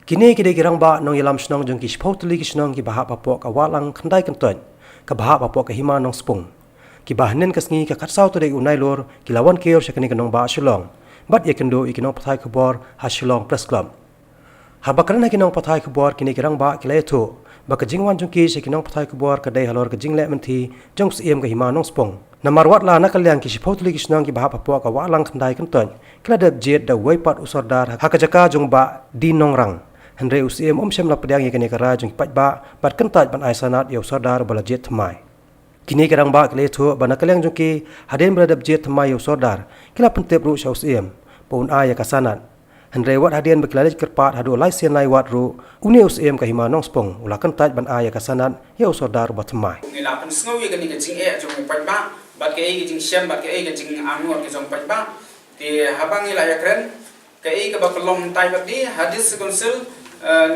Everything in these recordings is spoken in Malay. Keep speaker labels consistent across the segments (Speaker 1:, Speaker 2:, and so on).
Speaker 1: Kini kita kirang ba nong yalam Shnong jong ki shpotli ki Shnong ki bahap apok ka walang khandai kan tuan ka bahap apok ka hima nong spung ki bahnen kasngi ka khatsau to de unai lor ki lawan keo shakani ka nong ba Shillong bat yakendo ikinong pathai khobor ha Shillong press club habakran ha kinong pathai khobor kini kirang ba ki leto ba ka jingwan jong ki shakinong pathai khobor ka dei halor ka jingle menti jong Syiem ka hima nong spung namar wat la nakalyang ki shpotli ki Shnong ki bahap apok ka walang khandai kan tuan kila dab jet da waipat usordar ha ka jaka jong ba di nong rang Henry Syiem shem la pedang yakini kara jong Paidbah bat kentat ban aisanat yau sordar bala jet thamai kini karang ba kle thu bana kaleng jong ki haden beradab jet thamai yau sordar kila pentep ru shau Syiem pun aya kasanat Henry wat haden beklalej kerpat hadu lai sian lai wat ru uni Syiem ka hima nong spong ula kentat ban aya kasanat yau sordar bat thamai
Speaker 2: ngila pen sngo yakini ka jing jong Paidbah bat ke jing Syiem bat ke jing angot ke jong Paidbah ti habang ila yakren ke ka ba pelong tai bat di hadis konsul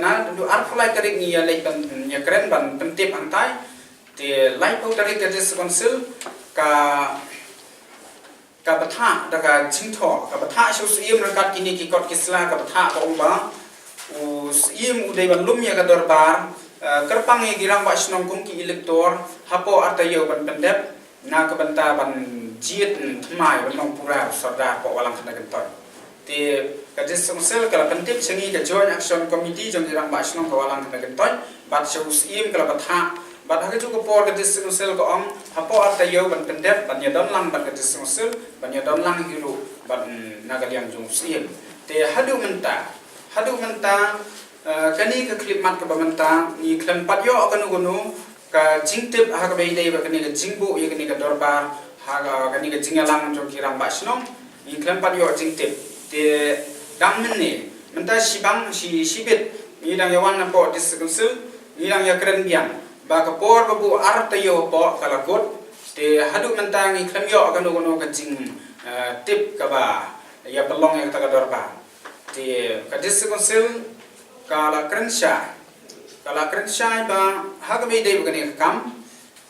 Speaker 2: na du arfulai karik ni yalai ban ya keren ban pentip antai te lai pau tarik ke dis konsul ka batha daga jingtho ka batha shu Syiem rakat kini ki kot kisla ka batha ka umba u Syiem udai ban lum ya ka dorbar kerpang ye girang ba Shnong kum ki elektor hapo artayo ban pendep na ka banta ban jiet thmai ban nong pura sordar ko walang khana kentor ti kadis sel kala pentip sengi ka joint action committee jong irang ba Shnong ka walang ka gentoy bat show Syiem kala batha bat ha ju ko por kadis sel ko ong hapo atayo ban pendep ban yadon lang ban kadis sel ban yadon lang hiru ban nagaliang jong Syiem te hadu menta kani ka klip mat ka bamenta ni klan patyo akanu gunu ka jingtip ha ka beidei ba kani ka jingbu ye kani ka dorbar ha kani ka jingalang jong irang ba Shnong ni klan patyo jingtip te dangmen ni menta sibang si sibit ni dang yawan na po dis konsul ni dang ya keren biang ba ka por babu artayo po kalakot te hadu menta ni klemyo agano gono ka jing tip ka ba ya pelong yang tagador ba te ka dis konsul kala krensha ba ha ka be dei ba ni kam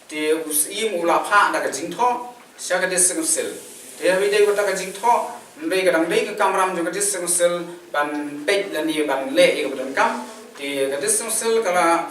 Speaker 2: te Syiem ula pha da ka jing tho sha ka dis konsul te ha be dei ko ta ka jing tho ndai kadang dei ka kamram juga dis sel ban pet dan ni ban le ik ban kam ti ka dis sel kala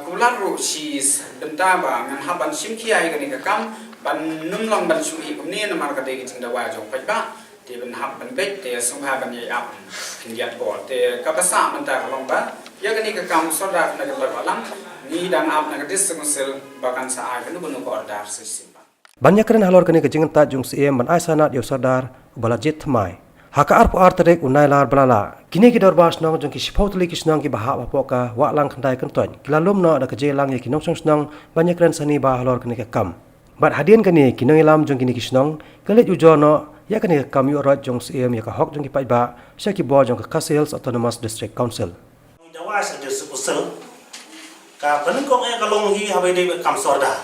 Speaker 2: kular ru sis benta ba ngan haban simki ai ka ni ka kam ban numlong ban sui kumni na mar ka dei jing da wa jong Paidbah ti ban hab ban pet ti sungha ban ye ap kinjat bo ti ka basa menta long ba ya ka ni ka kam soda na ka balang ni dang ap na ka dis sel bakan sa ai ka nu ko ordar sis
Speaker 1: banyak keren halor kini kejingan ta jong Syiem ban aisanat yau sordar bala jet thamai haka arpo artarek unai lar balala kini ki dorba Shnong jong ki shpotli ki Shnong ki baha apoka wa lang khandai kan ton kilalum no da kejelang ye kinong Shnong banyak keren sani ba halor kini ka kam bat hadien kini kinong ilam jong kini ki Shnong kelet ujono ya kini ka kam yu Roit jong Syiem ya ka hok jong ki Paidbah syaki bo jong ka Kasils Autonomous District Council
Speaker 3: dawa sa diskusel ka benengkong e kalong hi habe de kam sorda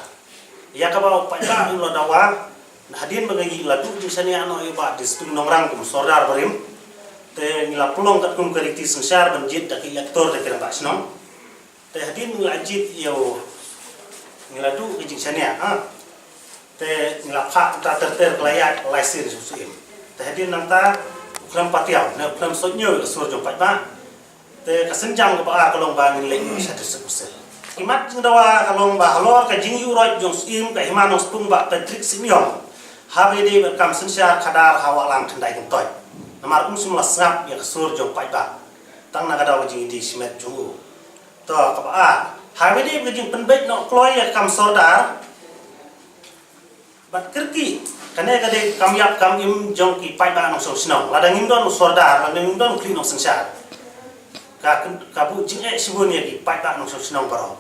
Speaker 3: ya ka ba Paidbah ulo dawa hadin bagagi ladu jisani ano iba distum nomrang kum sordar barim te ngila pulong kat kum kariti sensar banjit dak elektor dak kira Shnong te hadin ngajit yo ngiladu jisani ha te ngila pha ta terter layak laisir Syiem te hadin nanta kram patiaw na kram sonyo sur jong Paidbah te kasenjang ka ba kalong ba ngileng sa diskusel imat dawa kalong ba halor ka jing yu Roit jong Syiem ka himano spung ba Patrick Syiem habe de berkam sensya kadar hawa lang tandai kentoy namar sumla sngap ya sur jong Paidbah tang na kada wajing di simet jungu to ka ba habe de bejing penbet no kloy ya kam sordar bat kerki kane kade kam yap kam im jong ki Paidbah no so Shnong ladang im don sordar ladang im don kli no sensya ka bu jing sibun ya ki Paidbah no so Shnong baro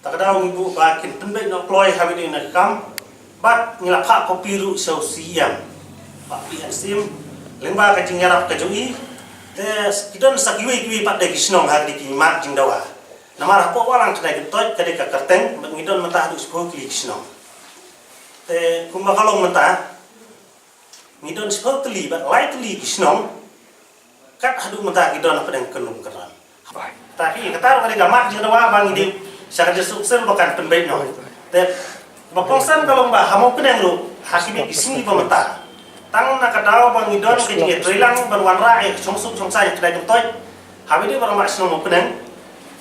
Speaker 3: ta kada ibu ba kin penbet no kloy habe de na kam bat ngila pha kopiru so Syiem pak pian Syiem lengba ka jing yarap ka joi te kidon sakiwi pat de Shnong ha di kimat jing dawa namar hapo walang tadai kentot ka de ka kerteng ngidon mata hadu sepo ki Shnong te kumba kalong mata ngidon sepo teli bat lightly Shnong kat hadu mata kidon apa deng kelung keran tapi kata ka de gamat jing dawa bang ide sakade sukses bakan pembet no te Bapongsan kalau mbak hamau kedeng lu hakibi isini pemeta tang nak kadaw bang idon ke jinge trilang berwarna chongsuk chongsai kedai kentoy Habis dia orang mak Shnong mau penang.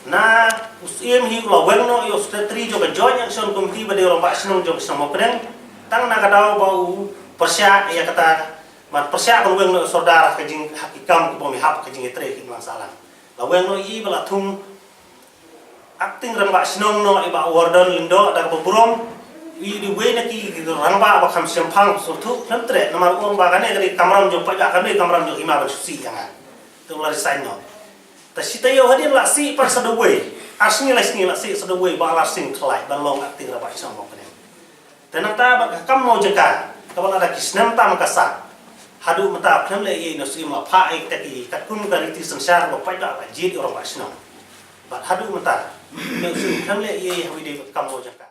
Speaker 3: Na Syiem hi lo weng no yo secretary jo ka join action committee ba dia orang mak Shnong jo Shnong mau penang. Tang na ka daw bau persya ya kata man persya ko weng no saudara ka jing hakikam ko mi hap ka jing etre ki masalah. La weng no i bala thum acting rang mak Shnong no iba warden lindo da ka burom i di we na ki rang ba kham sempang so thu nam tre na ma ong ba ka ne ka kamram jo pa ka ne kamram jo ima ba susi yang tu la sign no ta sita yo hadin la si par sa the way asni la si sa the way ba la sing thlai ban long acting ra ba sang mo ka ne tenang ta ba kam mo jaka ka ba da kisnam tam ka sa hadu mata pham le ye no si ma pha ek ta ki ka kum ka riti sangsar ba pa da jit orang ba sno ba hadu mata no si pham le ye hawi de kam mo jaka